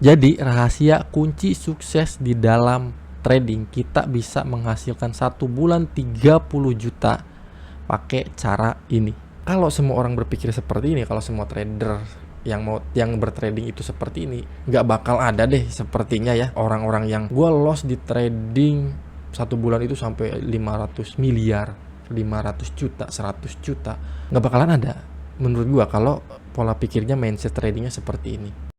Jadi rahasia kunci sukses di dalam trading, kita bisa menghasilkan 1 bulan 30 juta pakai cara ini. Kalau semua orang berpikir seperti ini, kalau semua trader yang bertrading itu seperti ini, nggak bakal ada deh sepertinya ya orang-orang yang gue loss di trading 1 bulan itu sampai 500 miliar, 500 juta, 100 juta. Nggak bakalan ada menurut gue kalau pola pikirnya, mindset tradingnya seperti ini.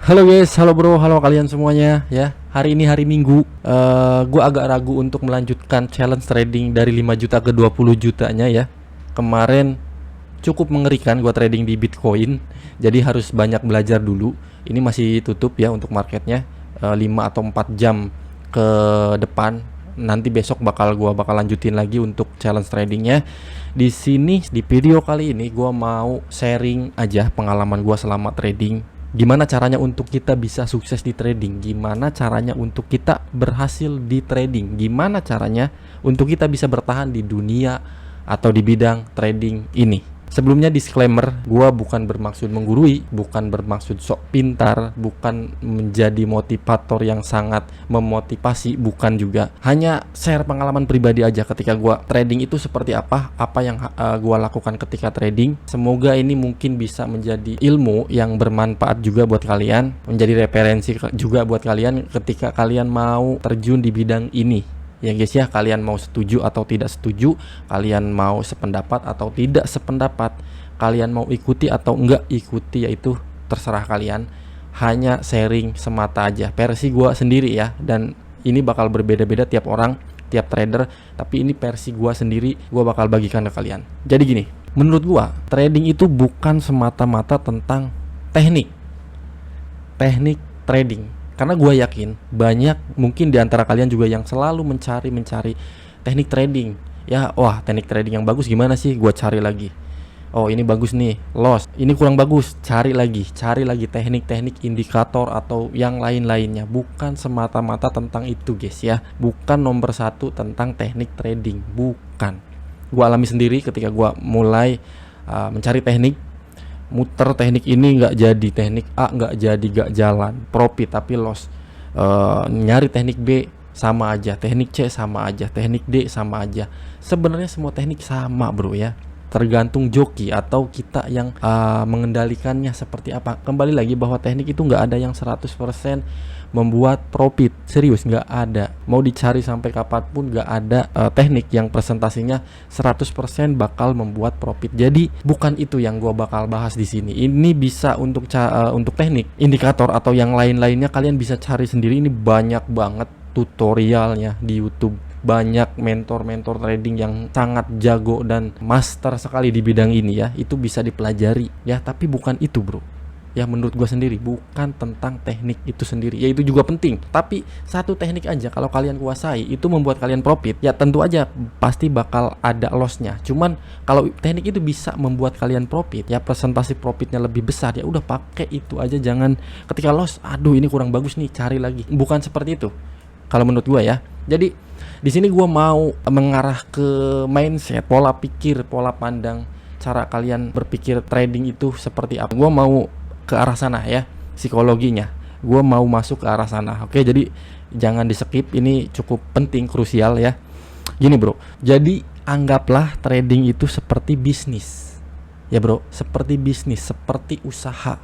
Halo guys, halo bro, halo kalian semuanya ya. Hari ini hari Minggu, gue agak ragu untuk melanjutkan challenge trading dari 5 juta ke 20 jutanya ya. Kemarin cukup mengerikan gue trading di Bitcoin, jadi harus banyak belajar dulu. Ini masih tutup ya untuk marketnya, 5 atau 4 jam ke depan. Nanti besok bakal lanjutin lagi untuk challenge tradingnya. Di sini di video kali ini gue mau sharing aja pengalaman gue selama trading. Gimana caranya untuk kita bisa sukses di trading? Gimana caranya untuk kita berhasil di trading? Gimana caranya untuk kita bisa bertahan di dunia atau di bidang trading ini? Sebelumnya disclaimer, gua bukan bermaksud menggurui, bukan bermaksud sok pintar, bukan menjadi motivator yang sangat memotivasi, bukan juga. Hanya share pengalaman pribadi aja ketika gua trading itu seperti apa yang gua lakukan ketika trading. Semoga ini mungkin bisa menjadi ilmu yang bermanfaat juga buat kalian, menjadi referensi juga buat kalian ketika kalian mau terjun di bidang ini. Ya guys ya, kalian mau setuju atau tidak setuju, kalian mau sependapat atau tidak sependapat, kalian mau ikuti atau enggak ikuti, yaitu terserah kalian. Hanya sharing semata aja, versi gua sendiri ya, dan ini bakal berbeda-beda tiap orang, tiap trader, tapi ini versi gua sendiri, gua bakal bagikan ke kalian. Jadi gini, menurut gua trading itu bukan semata-mata tentang teknik trading. Karena gue yakin banyak mungkin di antara kalian juga yang selalu mencari teknik trading. Ya, wah teknik trading yang bagus gimana sih? Gue cari lagi. Oh ini bagus nih, loss. Ini kurang bagus, cari lagi teknik-teknik indikator atau yang lain-lainnya. Bukan semata-mata tentang itu guys ya. Bukan nomor satu tentang teknik trading, bukan. Gue alami sendiri ketika gue mulai mencari teknik. Muter teknik ini nggak jadi, teknik A nggak jadi, nggak jalan, profit tapi loss. Nyari teknik B sama aja, teknik C sama aja, teknik D sama aja. Sebenarnya semua teknik sama bro ya, tergantung joki atau kita yang mengendalikannya seperti apa. Kembali lagi bahwa teknik itu nggak ada yang 100% membuat profit, serius nggak ada. Mau dicari sampai kapanpun nggak ada teknik yang presentasinya 100% bakal membuat profit. Jadi bukan itu yang gua bakal bahas di sini. Ini bisa untuk teknik, indikator atau yang lain-lainnya kalian bisa cari sendiri. Ini banyak banget tutorialnya di YouTube. Banyak mentor trading yang sangat jago dan master sekali di bidang ini ya. Itu bisa dipelajari ya, tapi bukan itu bro. Ya menurut gue sendiri bukan tentang teknik itu sendiri. Ya itu juga penting, tapi satu teknik aja kalau kalian kuasai itu membuat kalian profit, ya tentu aja pasti bakal ada lossnya. Cuman kalau teknik itu bisa membuat kalian profit, ya presentasi profitnya lebih besar, ya udah pakai itu aja. Jangan ketika loss, aduh ini kurang bagus nih, cari lagi. Bukan seperti itu kalau menurut gue ya. Jadi di sini gue mau mengarah ke mindset, pola pikir, pola pandang, cara kalian berpikir trading itu seperti apa. Gue mau ke arah sana ya, psikologinya. Gue mau masuk ke arah sana. Oke, jadi jangan di skip, ini cukup penting, krusial ya. Gini bro, jadi anggaplah trading itu seperti bisnis. Ya bro, seperti bisnis, seperti usaha.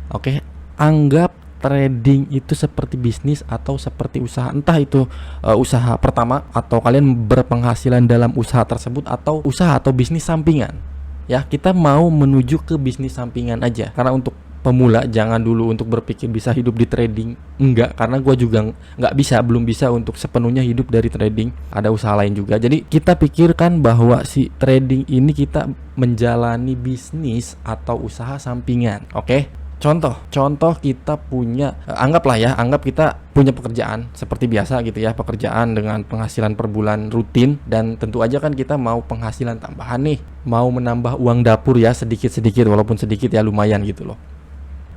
Oke, anggap trading itu seperti bisnis atau seperti usaha. Entah itu usaha pertama atau kalian berpenghasilan dalam usaha tersebut, atau usaha atau bisnis sampingan. Ya, kita mau menuju ke bisnis sampingan aja. Karena untuk pemula jangan dulu untuk berpikir bisa hidup di trading. Enggak, karena gue juga belum bisa untuk sepenuhnya hidup dari trading. Ada usaha lain juga. Jadi kita pikirkan bahwa si trading ini kita menjalani bisnis atau usaha sampingan. Oke? Contoh kita punya, anggap kita punya pekerjaan seperti biasa gitu ya, pekerjaan dengan penghasilan per bulan rutin, dan tentu aja kan kita mau penghasilan tambahan nih, mau menambah uang dapur ya, sedikit-sedikit, walaupun sedikit ya lumayan gitu loh.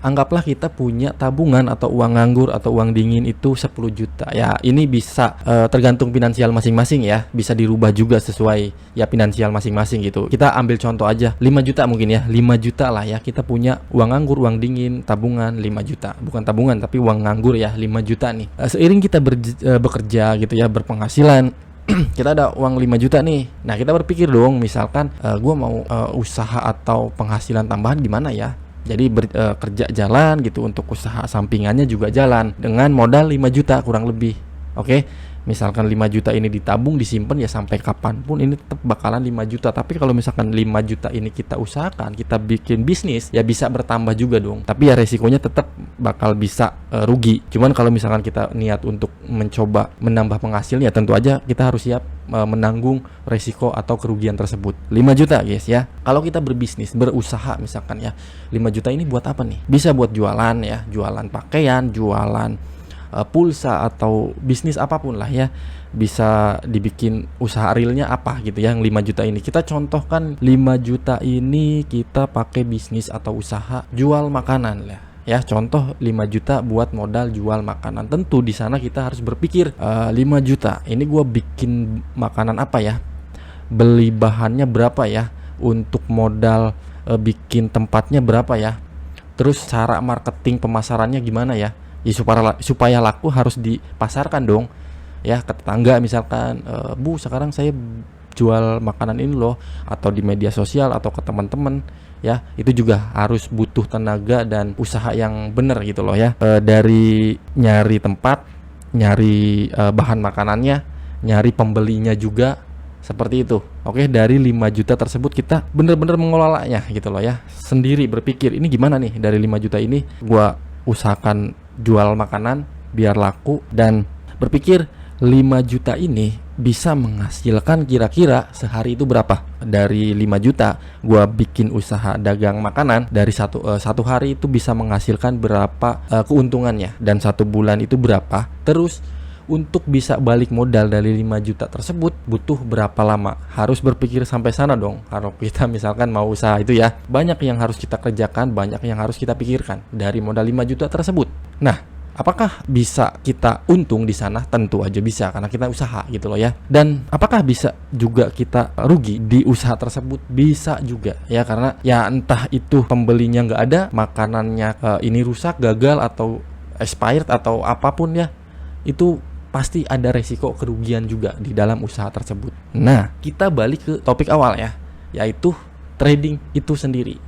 Anggaplah kita punya tabungan atau uang nganggur atau uang dingin itu 10 juta. Ya, ini bisa tergantung finansial masing-masing ya. Bisa dirubah juga sesuai ya finansial masing-masing gitu. Kita ambil contoh aja 5 juta mungkin ya. 5 juta lah ya. Kita punya uang nganggur, uang dingin, tabungan 5 juta. Bukan tabungan tapi uang nganggur ya 5 juta nih. Seiring kita bekerja gitu ya, berpenghasilan, kita ada uang 5 juta nih. Nah, kita berpikir dong, misalkan gue mau usaha atau penghasilan tambahan gimana ya. Jadi kerja jalan gitu, untuk usaha sampingannya juga jalan dengan modal 5 juta kurang lebih. Oke. Misalkan 5 juta ini ditabung, disimpan ya sampai kapanpun ini tetap bakalan 5 juta. Tapi kalau misalkan 5 juta ini kita usahakan, kita bikin bisnis, ya bisa bertambah juga dong. Tapi ya resikonya tetap bakal bisa rugi. Cuman kalau misalkan kita niat untuk mencoba menambah penghasilnya, ya tentu aja kita harus siap menanggung resiko atau kerugian tersebut. 5 juta guys ya. Kalau kita berbisnis, berusaha misalkan ya, 5 juta ini buat apa nih? Bisa buat jualan ya, jualan pakaian, jualan pulsa atau bisnis apapun lah ya. Bisa dibikin usaha realnya apa gitu ya, yang 5 juta ini. Kita contohkan 5 juta ini kita pakai bisnis atau usaha jual makanan lah. Ya, contoh 5 juta buat modal jual makanan. Tentu di sana kita harus berpikir 5 juta ini gua bikin makanan apa ya? Beli bahannya berapa ya? Untuk modal bikin tempatnya berapa ya? Terus cara marketing pemasarannya gimana ya? Ya supaya laku harus dipasarkan dong ya, ke tetangga misalkan, Bu sekarang saya jual makanan ini loh, atau di media sosial atau ke teman-teman ya. Itu juga harus butuh tenaga dan usaha yang benar gitu loh ya. Dari nyari tempat, nyari bahan makanannya, nyari pembelinya juga, seperti itu. Oke, dari 5 juta tersebut kita bener-bener mengelolanya gitu loh ya. Sendiri berpikir, ini gimana nih dari 5 juta ini gua usahakan jual makanan biar laku, dan berpikir 5 juta ini bisa menghasilkan kira-kira sehari itu berapa. Dari 5 juta gua bikin usaha dagang makanan, dari satu hari itu bisa menghasilkan berapa keuntungannya, dan 1 bulan itu berapa. Terus untuk bisa balik modal dari 5 juta tersebut butuh berapa lama. Harus berpikir sampai sana dong. Kalau kita misalkan mau usaha itu ya, banyak yang harus kita kerjakan, banyak yang harus kita pikirkan dari modal 5 juta tersebut. Nah, apakah bisa kita untung di sana? Tentu aja bisa, karena kita usaha gitu loh ya. Dan apakah bisa juga kita rugi di usaha tersebut? Bisa juga ya, karena ya entah itu pembelinya nggak ada, makanannya ini rusak, gagal, atau expired, atau apapun ya, itu pasti ada resiko kerugian juga di dalam usaha tersebut. Nah, kita balik ke topik awal ya, yaitu trading itu sendiri.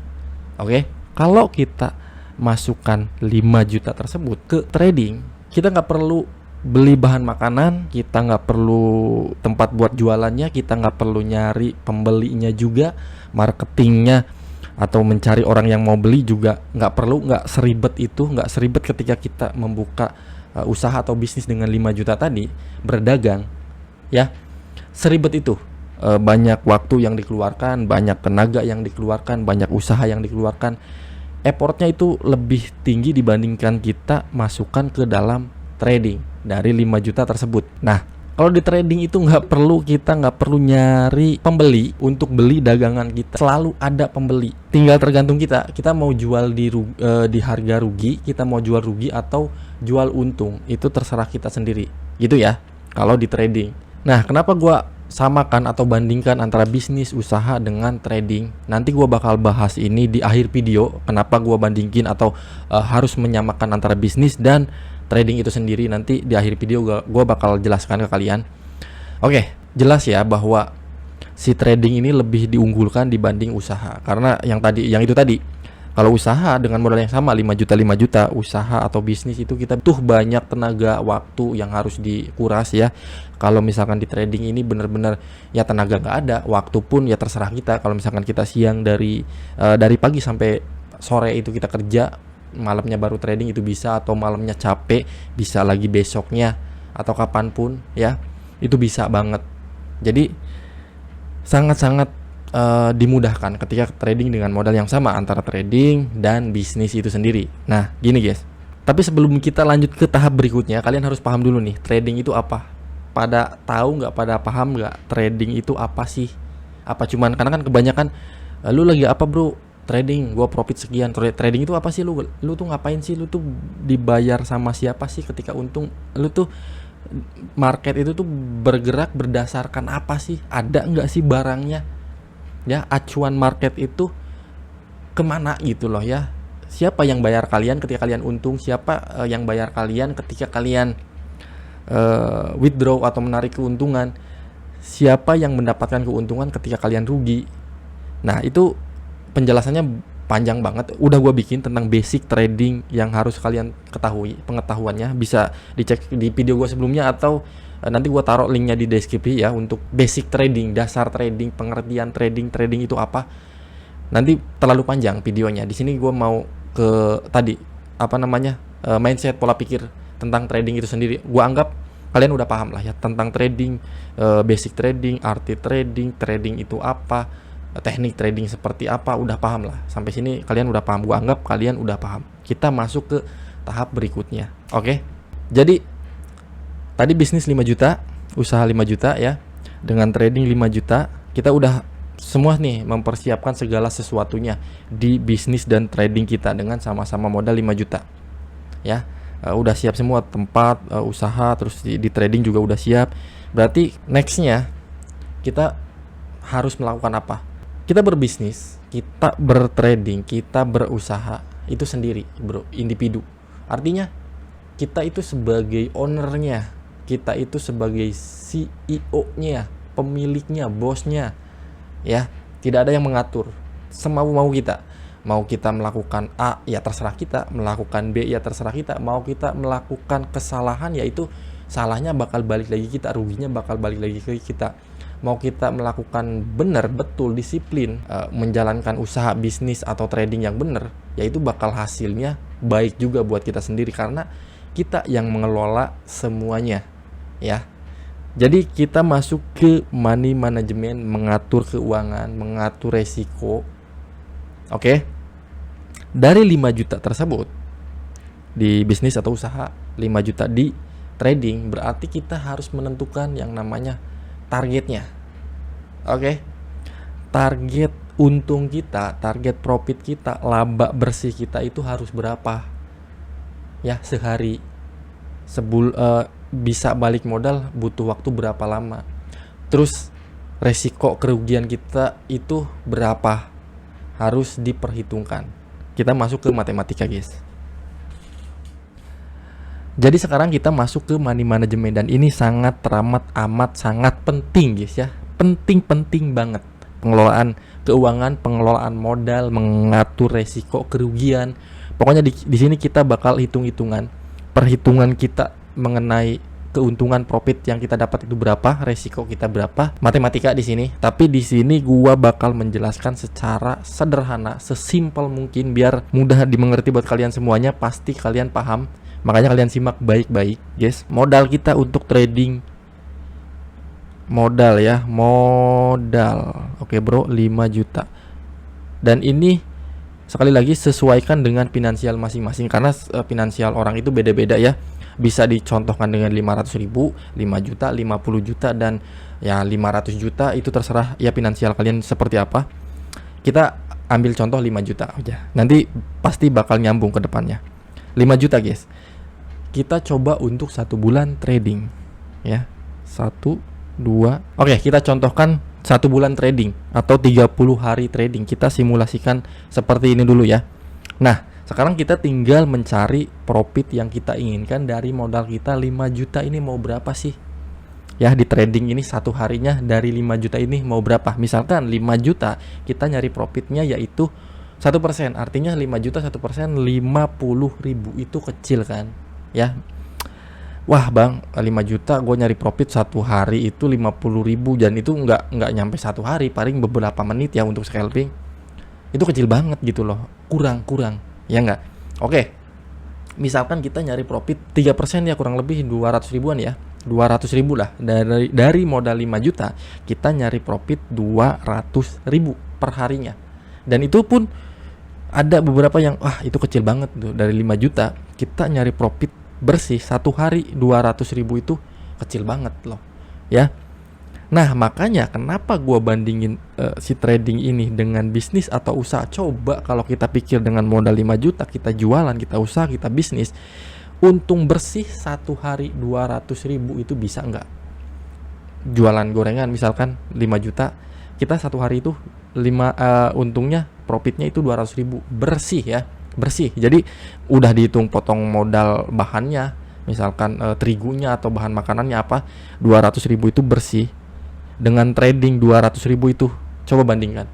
Oke, kalau kita masukkan 5 juta tersebut ke trading, kita nggak perlu beli bahan makanan, kita nggak perlu tempat buat jualannya, kita nggak perlu nyari pembelinya juga, marketingnya atau mencari orang yang mau beli juga nggak perlu, nggak seribet itu, nggak seribet ketika kita membuka usaha atau bisnis dengan 5 juta tadi, berdagang ya. Seribet itu, banyak waktu yang dikeluarkan, banyak tenaga yang dikeluarkan, banyak usaha yang dikeluarkan. Effortnya itu lebih tinggi dibandingkan kita masukkan ke dalam trading dari 5 juta tersebut. Nah, kalau di trading itu nggak perlu nyari pembeli untuk beli dagangan kita. Selalu ada pembeli. Tinggal tergantung kita mau jual di harga rugi, kita mau jual rugi atau jual untung. Itu terserah kita sendiri. Gitu ya, kalau di trading. Nah, kenapa gua samakan atau bandingkan antara bisnis usaha dengan trading? Nanti gua bakal bahas ini di akhir video. Kenapa gua bandingin atau harus menyamakan antara bisnis dan trading itu sendiri. Nanti di akhir video gue bakal jelaskan ke kalian. Oke, jelas ya bahwa si trading ini lebih diunggulkan dibanding usaha. Karena yang itu tadi, kalau usaha dengan modal yang sama 5 juta, usaha atau bisnis itu kita butuh banyak tenaga, waktu yang harus dikuras ya. Kalau misalkan di trading ini bener-bener ya tenaga nggak ada, waktu pun ya terserah kita. Kalau misalkan kita siang dari pagi sampai sore itu kita kerja, malamnya baru trading itu bisa, atau malamnya capek bisa lagi besoknya atau kapanpun ya, itu bisa banget. Jadi sangat-sangat dimudahkan ketika trading dengan modal yang sama antara trading dan bisnis itu sendiri. Nah gini guys, tapi sebelum kita lanjut ke tahap berikutnya, kalian harus paham dulu nih, trading itu apa. Pada tahu nggak, pada paham nggak trading itu apa sih? Apa cuman, karena kan kebanyakan lu lagi apa bro, trading gua profit sekian. Trading itu apa sih? Lu tuh ngapain sih? Lu tuh dibayar sama siapa sih ketika untung? Lu tuh market itu tuh bergerak berdasarkan apa sih? Ada nggak sih barangnya? Ya, acuan market itu kemana gitu loh ya? Siapa yang bayar kalian ketika kalian untung? Siapa yang bayar kalian ketika kalian withdraw atau menarik keuntungan? Siapa yang mendapatkan keuntungan ketika kalian rugi? Nah, itu penjelasannya panjang banget. Udah gue bikin tentang basic trading yang harus kalian ketahui. Pengetahuannya bisa dicek di video gue sebelumnya, atau nanti gue taruh linknya di deskripsi ya, untuk basic trading, dasar trading, pengertian trading itu apa. Nanti terlalu panjang videonya. Di sini gue mau ke tadi mindset, pola pikir tentang trading itu sendiri. Gue anggap kalian udah paham lah ya tentang trading, basic trading, arti trading itu apa, teknik trading seperti apa, udah paham lah. Sampai sini kalian udah paham. Gua anggap kalian udah paham. Kita masuk ke tahap berikutnya. Oke. Jadi tadi bisnis 5 juta, usaha 5 juta ya. Dengan trading 5 juta, kita udah semua nih mempersiapkan segala sesuatunya di bisnis dan trading kita dengan sama-sama modal 5 juta. Ya. Udah siap semua, tempat, usaha, terus di trading juga udah siap. Berarti nextnya kita harus melakukan apa? Kita berbisnis, kita bertrading, kita berusaha itu sendiri, bro, individu. Artinya kita itu sebagai ownernya, kita itu sebagai CEO-nya, pemiliknya, bosnya, ya. Tidak ada yang mengatur, semau-mau kita. Mau kita melakukan A, ya terserah kita. Melakukan B, ya terserah kita. Mau kita melakukan kesalahan, yaitu salahnya bakal balik lagi kita, ruginya bakal balik lagi ke kita. Mau kita melakukan benar, betul, disiplin, menjalankan usaha bisnis atau trading yang benar, yaitu bakal hasilnya baik juga buat kita sendiri, karena kita yang mengelola semuanya, ya. Jadi kita masuk ke money management, mengatur keuangan, mengatur resiko. Oke. Dari 5 juta tersebut di bisnis atau usaha, 5 juta di trading, berarti kita harus menentukan yang namanya targetnya. Oke. Target untung kita, target profit kita, laba bersih kita itu harus berapa? Ya, sehari. Bisa balik modal butuh waktu berapa lama? Terus resiko kerugian kita itu berapa? Harus diperhitungkan. Kita masuk ke matematika, guys. Jadi sekarang kita masuk ke money management, dan ini sangat amat sangat penting, guys ya. Penting banget. Pengelolaan keuangan, pengelolaan modal, mengatur resiko kerugian. Pokoknya di sini kita bakal hitung-hitungan. Perhitungan kita mengenai keuntungan profit yang kita dapat itu berapa, resiko kita berapa, matematika di sini. Tapi di sini gua bakal menjelaskan secara sederhana, sesimpel mungkin, biar mudah dimengerti buat kalian semuanya. Pasti kalian paham, makanya kalian simak baik-baik, guys. Modal kita untuk trading, modal ya, modal. Oke, bro, 5 juta. Dan ini sekali lagi sesuaikan dengan finansial masing-masing, karena finansial orang itu beda-beda ya. Bisa dicontohkan dengan 500.000, 5 juta, 50 juta, dan ya 500 juta, itu terserah ya finansial kalian seperti apa. Kita ambil contoh 5 juta aja. Nanti pasti bakal nyambung ke depannya. 5 juta, guys. Kita coba untuk 1 bulan trading ya. 1 2. Oke, kita contohkan 1 bulan trading atau 30 hari trading. Kita simulasikan seperti ini dulu ya. Nah, sekarang kita tinggal mencari profit yang kita inginkan dari modal kita 5 juta ini mau berapa sih? Ya, di trading ini satu harinya dari 5 juta ini mau berapa? Misalkan 5 juta, kita nyari profitnya yaitu 1%. Artinya 5 juta 1%, 50.000. Itu kecil kan? Ya. Wah bang, 5 juta gue nyari profit satu hari itu 50.000, dan itu nggak nyampe satu hari, paling beberapa menit ya untuk scalping. Itu kecil banget gitu loh, kurang ya nggak? Oke, misalkan kita nyari profit 3% ya, kurang lebih 200 ribuan ya, 200 ribu lah. Dari modal 5 juta kita nyari profit 200 ribu per harinya. Dan itu pun ada beberapa yang itu kecil banget tuh. Dari 5 juta kita nyari profit bersih satu hari 200 ribu, itu kecil banget loh ya. Nah, makanya kenapa gua bandingin si trading ini dengan bisnis atau usaha. Coba kalau kita pikir dengan modal 5 juta, kita jualan, kita usaha, kita bisnis, untung bersih satu hari 200.000 itu bisa nggak? Jualan gorengan misalkan 5 juta, kita satu hari itu untungnya, profitnya itu 200.000 bersih ya, bersih. Jadi udah dihitung potong modal bahannya, misalkan terigunya atau bahan makanannya apa, 200.000 itu bersih. Dengan trading 200.000 itu, coba bandingkan.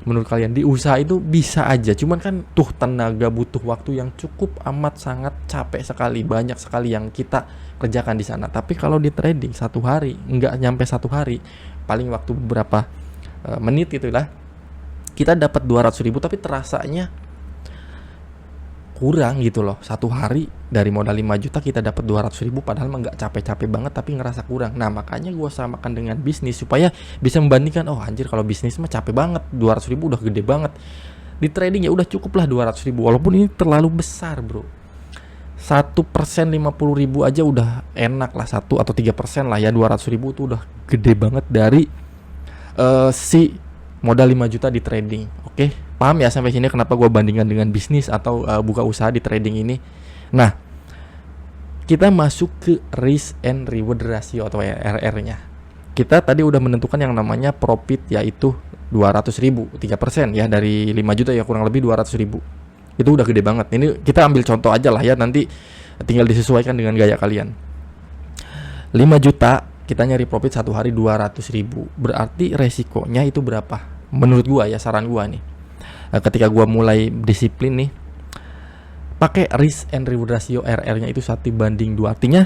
Menurut kalian di usaha itu bisa aja, cuman kan tuh tenaga, butuh waktu yang cukup amat sangat, capek sekali, banyak sekali yang kita kerjakan di sana. Tapi kalau di trading satu hari, nggak nyampe satu hari, paling waktu beberapa menit itulah, kita dapat 200.000 tapi terasanya kurang gitu loh. Satu hari dari modal 5 juta kita dapat 200.000 padahal mah nggak capek-capek banget tapi ngerasa kurang. Nah, makanya gue samakan dengan bisnis supaya bisa membandingkan, oh anjir kalau bisnis mah capek banget, 200.000 udah gede banget. Di trading ya udah cukup lah 200.000, walaupun ini terlalu besar bro. 1% 50.000 aja udah enak lah, 1 atau 3% lah ya, 200.000 itu udah gede banget dari si modal 5 juta di trading. Oke, paham ya sampai sini kenapa gue bandingkan dengan bisnis atau buka usaha di trading ini. Nah, kita masuk ke risk and reward ratio atau RR-nya. Kita tadi udah menentukan yang namanya profit, yaitu 200.000, 3% ya dari 5 juta ya, kurang lebih 200.000. Itu udah gede banget. Ini kita ambil contoh aja lah ya, nanti tinggal disesuaikan dengan gaya kalian. 5 juta kita nyari profit satu hari 200.000, berarti resikonya itu berapa? Menurut gua ya, saran gua nih, ketika gua mulai disiplin nih, pakai risk and reward ratio RR-nya itu 1:2. Artinya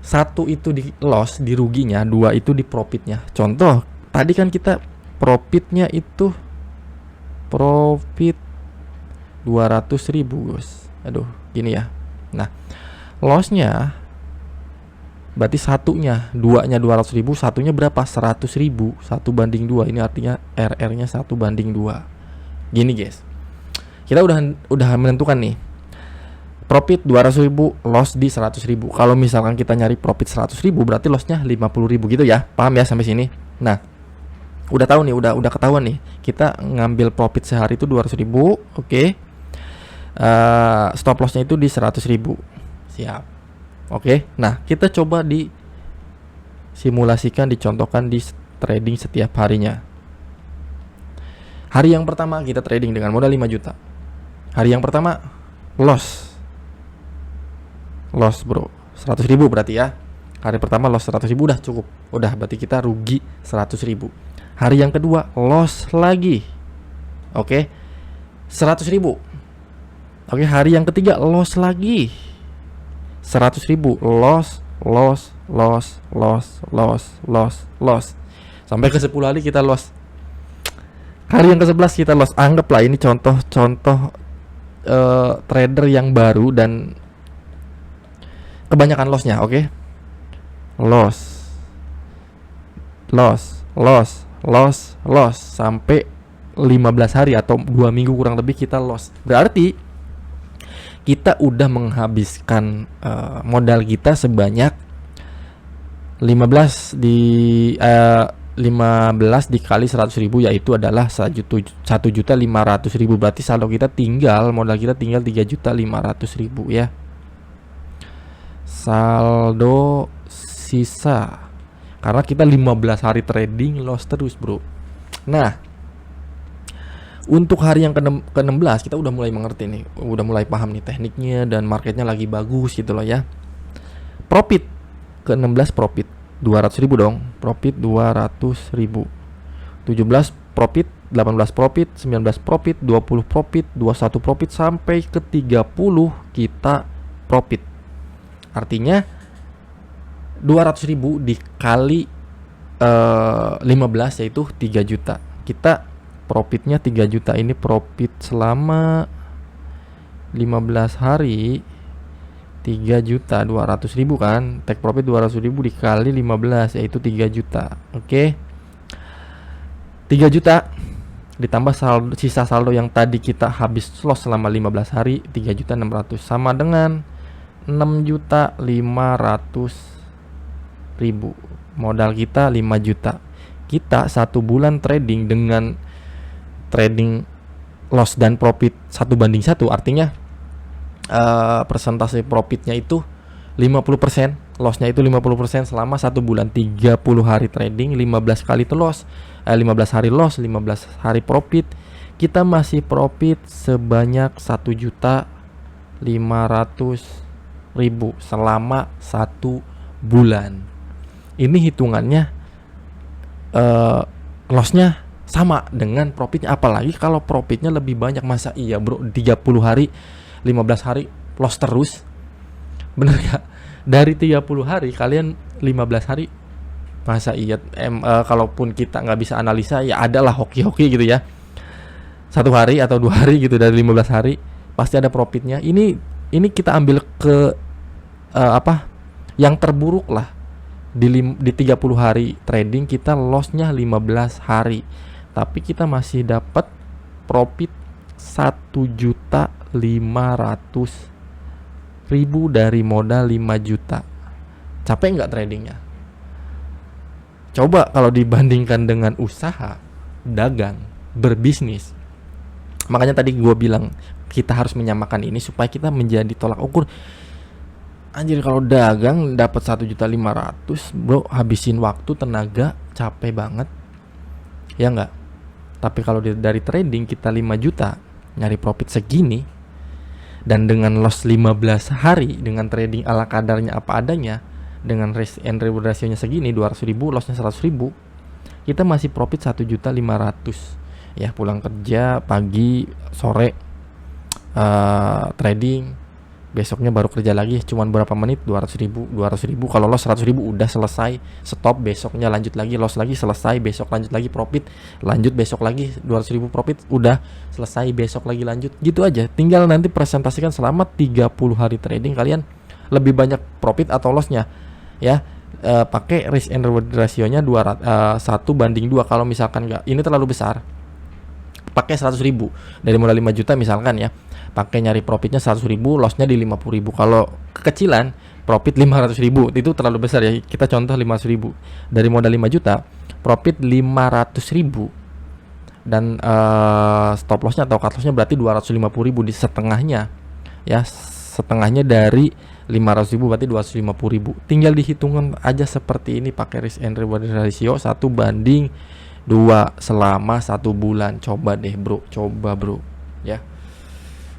1 itu di loss, di ruginya, 2 itu di profitnya. Contoh, tadi kan kita profitnya itu profit 200.000 guys. Aduh, gini ya. Nah, lossnya berarti duanya 200.000, satunya berapa? 100.000, 1:2. Ini artinya RR-nya 1:2. Gini guys, kita udah menentukan nih profit 200.000, loss di 100.000. Kalau misalkan kita nyari profit 100.000, berarti lossnya 50.000 gitu ya. Paham ya sampai sini? Nah, udah tahu nih, udah ketahuan nih. Kita ngambil profit sehari itu 200.000, oke. Stop lossnya itu di 100.000. Siap. Oke, nah kita coba disimulasikan, dicontohkan di trading setiap harinya. Hari yang pertama kita trading dengan modal 5 juta. Hari yang pertama loss bro, 100.000 berarti ya. Hari pertama loss 100.000 udah cukup. Udah berarti kita rugi 100.000. Hari yang kedua loss lagi. Oke, 100.000. Oke, hari yang ketiga loss lagi 100.000, loss. Sampai ke 10 hari kita loss. Hari yang ke-11 kita loss. Anggaplah ini contoh trader yang baru dan kebanyakan lossnya, oke? Loss sampai 15 hari atau 2 minggu kurang lebih kita loss. Berarti kita udah menghabiskan modal kita sebanyak 15 dikali 100.000, yaitu adalah 1.500.000. Berarti saldo kita modal kita tinggal 3.500.000 ya. Saldo sisa karena kita 15 hari trading loss terus bro. Nah, untuk hari yang ke-16 kita udah mulai mengerti nih, udah mulai paham nih tekniknya dan marketnya lagi bagus gitu loh ya. Profit ke-16 profit 200.000 dong, profit 200.000. 17 profit, 18 profit, 19 profit, 20 profit, 21 profit, sampai ke 30 kita profit. Artinya 200.000 dikali 15 yaitu 3 juta. Kita profitnya 3 juta. Ini profit selama 15 hari 3 juta 200.000 kan. Take profit 200.000 dikali 15 yaitu 3 juta. Oke. 3 juta ditambah sisa saldo yang tadi kita habis loss selama 15 hari 3.600.000 sama dengan 6.500.000. modal kita 5 juta. Kita 1 bulan trading dengan trading loss dan profit 1:1, artinya persentase profitnya itu 50%, lossnya itu 50% selama 1 bulan. 30 hari trading, 15 kali itu loss, 15 hari loss, 15 hari profit. Kita masih profit sebanyak 1.500.000 selama 1 bulan. Ini hitungannya lossnya sama dengan profitnya, apalagi kalau profitnya lebih banyak. Masa iya bro 30 hari 15 hari loss terus? Bener gak? Dari 30 hari kalian 15 hari, masa iya kalaupun kita nggak bisa analisa ya adalah hoki-hoki gitu ya, 1 hari atau 2 hari gitu dari 15 hari pasti ada profitnya. Ini kita ambil ke yang terburuk lah. Di 30 hari trading kita lossnya 15 hari, tapi kita masih dapat profit 1.500.000 dari modal 5 juta. Capek nggak tradingnya? Coba kalau dibandingkan dengan usaha, dagang, berbisnis. Makanya tadi gue bilang kita harus menyamakan ini supaya kita menjadi tolak ukur. Anjir, kalau dagang dapat 1.500.000 bro, habisin waktu, tenaga, capek banget, ya nggak? Tapi kalau dari trading kita 5 juta nyari profit segini, dan dengan loss 15 hari, dengan trading ala kadarnya apa adanya, dengan risk and reward rasionya segini 200.000, lossnya 100.000, kita masih profit 1.500.000. Ya pulang kerja pagi, sore trading, besoknya baru kerja lagi, cuman berapa menit, 200.000. Kalau loss 100.000 udah selesai, stop, besoknya lanjut lagi, loss lagi, selesai, besok lanjut lagi, profit, lanjut, besok lagi 200.000 profit, udah selesai, besok lagi lanjut, gitu aja. Tinggal nanti presentasikan selama 30 hari trading kalian lebih banyak profit atau lossnya ya. Pakai risk and reward rasionya 1:2. Kalau misalkan nggak, ini terlalu besar, pakai 100.000 dari modal 5 juta misalkan ya, pakai nyari profitnya 100.000, lossnya di 50.000. Kalau kekecilan profit 500.000 itu terlalu besar ya, kita contoh 500.000 dari modal 5 juta, profit 500.000, dan stop lossnya atau cut lossnya berarti 250.000 di setengahnya ya, setengahnya dari 500.000 berarti 250.000. Tinggal dihitungan aja seperti ini, pakai risk and reward ratio 1:2 selama 1 bulan. Coba deh bro, coba bro ya.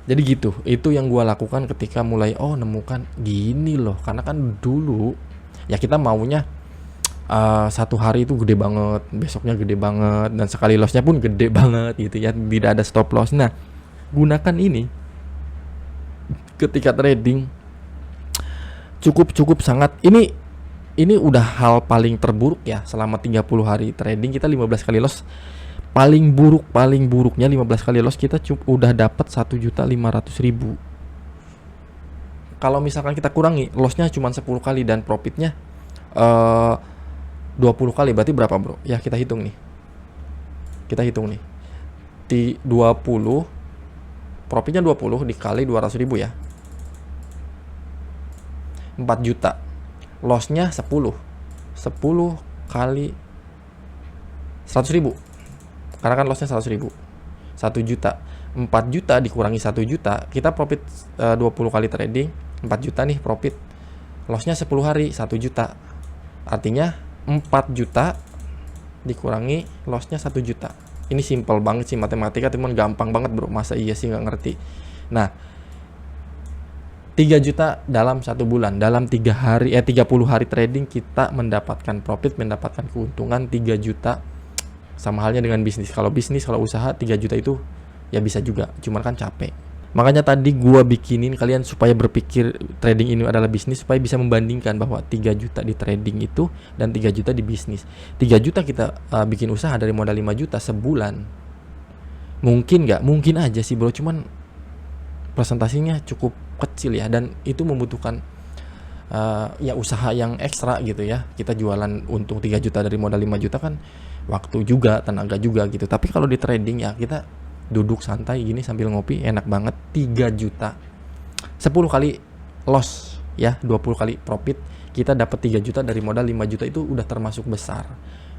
Jadi gitu, itu yang gue lakukan ketika mulai nemukan gini loh. Karena kan dulu ya kita maunya 1 hari itu gede banget, besoknya gede banget, dan sekali lossnya pun gede banget gitu ya, tidak ada stop loss. Nah, gunakan ini ketika trading, cukup sangat. Ini udah hal paling terburuk ya, selama 30 hari trading kita 15 kali loss. Paling buruknya 15 kali loss kita udah dapat 1.500.000. Kalau misalkan kita kurangi, lossnya cuma 10 kali dan profitnya 20 kali, berarti berapa bro? Ya kita hitung nih. Di 20, profitnya 20 dikali 200.000 ya, 4 juta. Lossnya 10 kali 100.000, karena kan lossnya 100.000, 1 juta. 4 juta dikurangi 1 juta, kita profit 20 kali trading, 4 juta nih profit. Lossnya 10 hari, 1 juta. Artinya 4 juta dikurangi lossnya 1 juta. Ini simple banget sih matematika, teman, gampang banget bro. Masa iya sih nggak ngerti? Nah, 3 juta dalam 1 bulan, dalam 30 hari trading kita mendapatkan profit, mendapatkan keuntungan 3 juta. Sama halnya dengan bisnis. Kalau usaha 3 juta itu ya bisa juga, cuman kan capek. Makanya tadi gua bikinin kalian supaya berpikir trading ini adalah bisnis, supaya bisa membandingkan bahwa 3 juta di trading itu dan 3 juta di bisnis. 3 juta kita bikin usaha dari modal 5 juta sebulan. Mungkin nggak? Mungkin aja sih bro, cuman presentasinya cukup kecil ya, dan itu membutuhkan ya usaha yang ekstra gitu ya. Kita jualan untung 3 juta dari modal 5 juta kan waktu juga, tenaga juga gitu. Tapi kalau di trading ya kita duduk santai gini sambil ngopi, enak banget. 3 juta 10 kali loss ya, 20 kali profit, kita dapat 3 juta dari modal 5 juta itu udah termasuk besar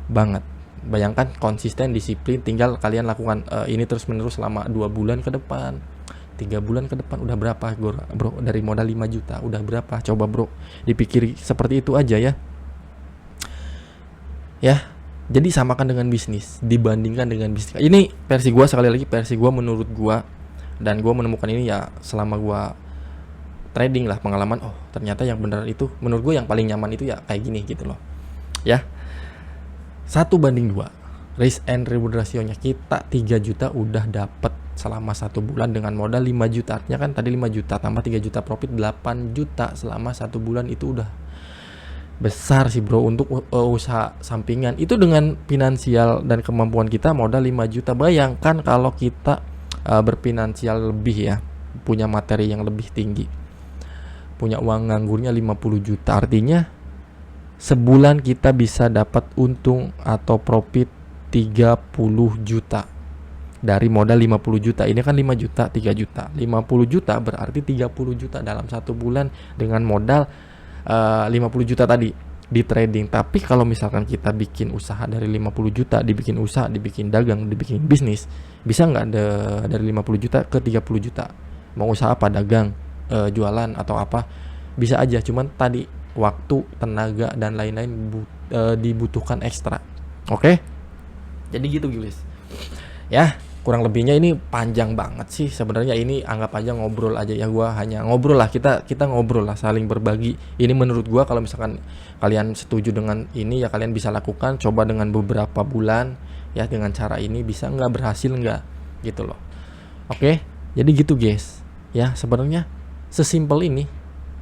banget. Bayangkan konsisten, disiplin, tinggal kalian lakukan ini terus menerus selama 2 bulan ke depan, 3 bulan ke depan, udah berapa bro? Dari modal 5 juta udah berapa? Coba bro dipikir seperti itu aja ya. Ya, jadi samakan dengan bisnis, dibandingkan dengan bisnis. Ini versi gua, sekali lagi versi gua, menurut gua, dan gua menemukan ini ya selama gua trading lah, pengalaman. Oh ternyata yang benar itu menurut gua yang paling nyaman itu ya kayak gini gitu loh ya. 1:2 risk and reward rasionya, kita 3 juta udah dapat selama 1 bulan dengan modal 5 juta. Artinya kan tadi 5 juta tambah 3 juta profit, 8 juta selama 1 bulan. Itu udah besar sih bro untuk usaha sampingan. Itu dengan finansial dan kemampuan kita modal 5 juta. Bayangkan kalau kita berfinansial lebih ya, punya materi yang lebih tinggi, punya uang nganggurnya 50 juta. Artinya sebulan kita bisa dapat untung atau profit 30 juta dari modal 50 juta. Ini kan 5 juta, 3 juta, 50 juta berarti 30 juta dalam 1 bulan dengan modal 50 juta tadi di trading. Tapi kalau misalkan kita bikin usaha dari 50 juta, dibikin usaha, dibikin dagang, dibikin bisnis, bisa nggak dari 50 juta ke 30 juta? Mau usaha apa? Dagang, jualan atau apa? Bisa aja, cuman tadi waktu, tenaga, dan lain-lain dibutuhkan ekstra. Oke? Jadi gitu guys. Ya, kurang lebihnya ini panjang banget sih sebenarnya. Ini anggap aja ngobrol aja ya, gua hanya ngobrol lah, kita ngobrol lah, saling berbagi. Ini menurut gua kalau misalkan kalian setuju dengan ini ya kalian bisa lakukan, coba dengan beberapa bulan ya, dengan cara ini bisa nggak, berhasil nggak gitu loh. Oke? Jadi gitu guys. Ya, sebenarnya sesimpel ini.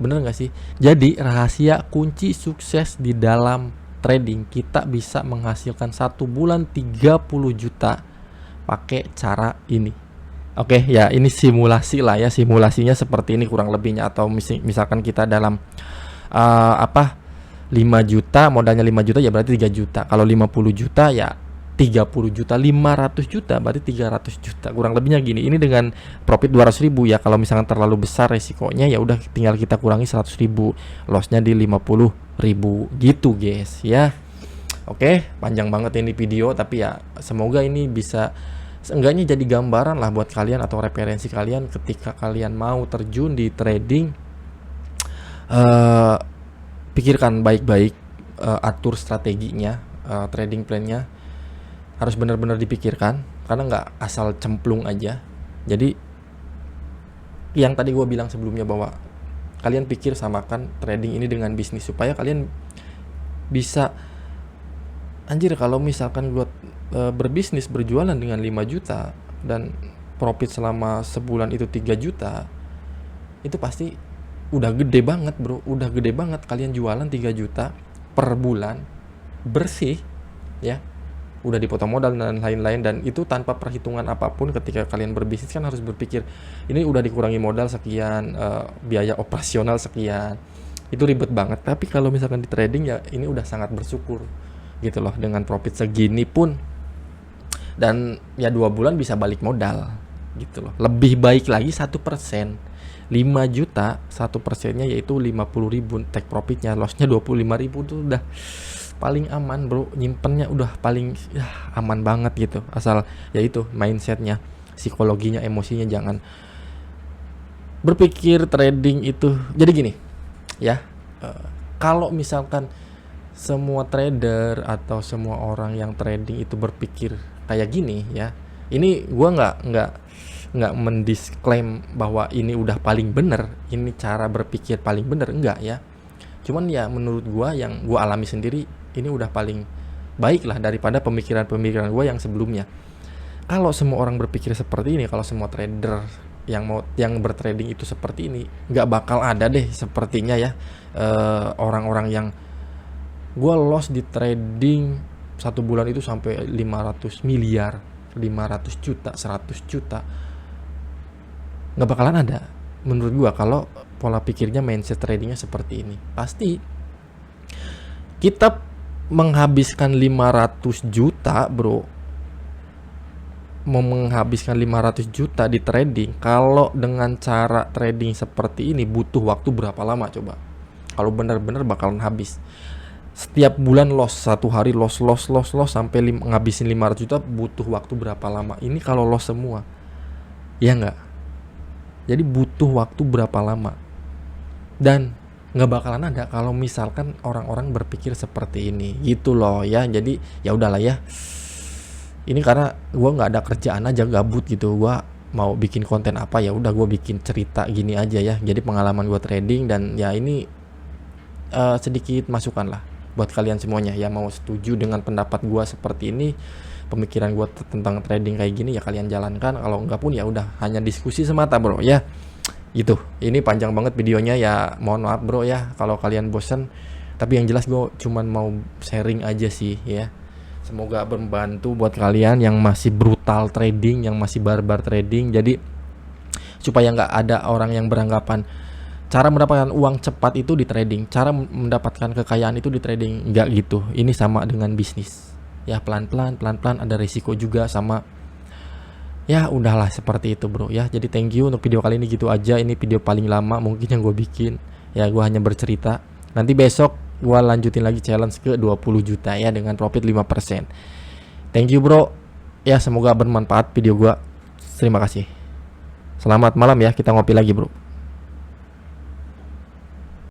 Bener gak sih? Jadi rahasia kunci sukses di dalam trading, kita bisa menghasilkan 1 bulan 30 juta pakai cara ini. Oke ya, ini simulasi lah ya, simulasinya seperti ini kurang lebihnya. Atau misalkan kita dalam 5 juta, modalnya 5 juta ya berarti 3 juta. Kalau 50 juta ya 30 juta, 500 juta berarti 300 juta, kurang lebihnya gini. Ini dengan profit 200 ribu ya. Kalau misalkan terlalu besar resikonya ya udah tinggal kita kurangi 100 ribu, lossnya di 50 ribu gitu guys ya. Oke, panjang banget ini video, tapi ya semoga ini bisa seenggaknya jadi gambaran lah buat kalian atau referensi kalian ketika kalian mau terjun di trading. Pikirkan baik-baik, atur strateginya, trading plan-nya harus benar-benar dipikirkan, karena nggak asal cemplung aja. Jadi yang tadi gue bilang sebelumnya, bahwa kalian pikir samakan trading ini dengan bisnis, supaya kalian bisa, anjir kalau misalkan gue berbisnis, berjualan dengan 5 juta dan profit selama sebulan itu 3 juta, itu pasti udah gede banget bro, udah gede banget. Kalian jualan 3 juta per bulan bersih ya, udah dipotong modal dan lain-lain, dan itu tanpa perhitungan apapun. Ketika kalian berbisnis kan harus berpikir, ini udah dikurangi modal sekian, biaya operasional sekian, itu ribet banget. Tapi kalau misalkan di trading ya ini udah sangat bersyukur gitu loh, dengan profit segini pun, dan ya 2 bulan bisa balik modal gitu loh. Lebih baik lagi 1%, 5 juta 1%-nya yaitu 50 ribu take profitnya, lossnya 25 ribu, itu udah paling aman bro, nyimpennya udah paling aman banget gitu. Asal ya itu mindsetnya, psikologinya, emosinya jangan berpikir trading itu. Jadi gini ya, kalau misalkan semua trader atau semua orang yang trading itu berpikir kayak gini ya, ini gua nggak mendisklaim bahwa ini udah paling bener, ini cara berpikir paling bener, enggak ya. Cuman ya menurut gua, yang gua alami sendiri, ini udah paling baik lah daripada pemikiran-pemikiran gue yang sebelumnya. Kalau semua orang berpikir seperti ini, kalau semua trader yang bertrading itu seperti ini, nggak bakal ada deh sepertinya ya orang-orang yang gue loss di trading 1 bulan itu sampai 500 miliar, 500 juta, 100 juta. Nggak bakalan ada menurut gue kalau pola pikirnya, mindset tradingnya seperti ini. Pasti kita menghabiskan 500 juta bro, mau menghabiskan 500 juta di trading, kalau dengan cara trading seperti ini butuh waktu berapa lama coba? kalau benar-benar bakalan habis. Setiap bulan loss, satu hari loss sampai ngabisin 500 juta butuh waktu berapa lama? Ini kalau loss semua, ya nggak? Jadi butuh waktu berapa lama? Dan nggak bakalan ada kalau misalkan orang-orang berpikir seperti ini, gitu loh ya. Jadi ya udahlah ya. Ini karena gue nggak ada kerjaan aja, gabut gitu. Gue mau bikin konten apa, ya udah gue bikin cerita gini aja ya. Jadi pengalaman gue trading, dan ya ini sedikit masukan lah buat kalian semuanya ya. Mau setuju dengan pendapat gue seperti ini, pemikiran gue tentang trading kayak gini, ya kalian jalankan. Kalau enggak pun ya udah, hanya diskusi semata bro ya. Gitu, ini panjang banget videonya ya, mohon maaf bro ya kalau kalian bosen. Tapi yang jelas gue cuman mau sharing aja sih ya. Semoga membantu buat kalian yang masih brutal trading, yang masih barbar trading. Jadi supaya nggak ada orang yang beranggapan cara mendapatkan uang cepat itu di trading, cara mendapatkan kekayaan itu di trading. Nggak gitu, ini sama dengan bisnis ya, pelan-pelan ada risiko juga sama. Ya udahlah seperti itu bro ya. Jadi thank you untuk video kali ini, gitu aja. Ini video paling lama mungkin yang gue bikin ya. Gue hanya bercerita. Nanti besok gue lanjutin lagi challenge ke 20 juta ya, dengan profit 5%. Thank you bro ya, semoga bermanfaat video gue. Terima kasih. Selamat malam ya, kita ngopi lagi bro.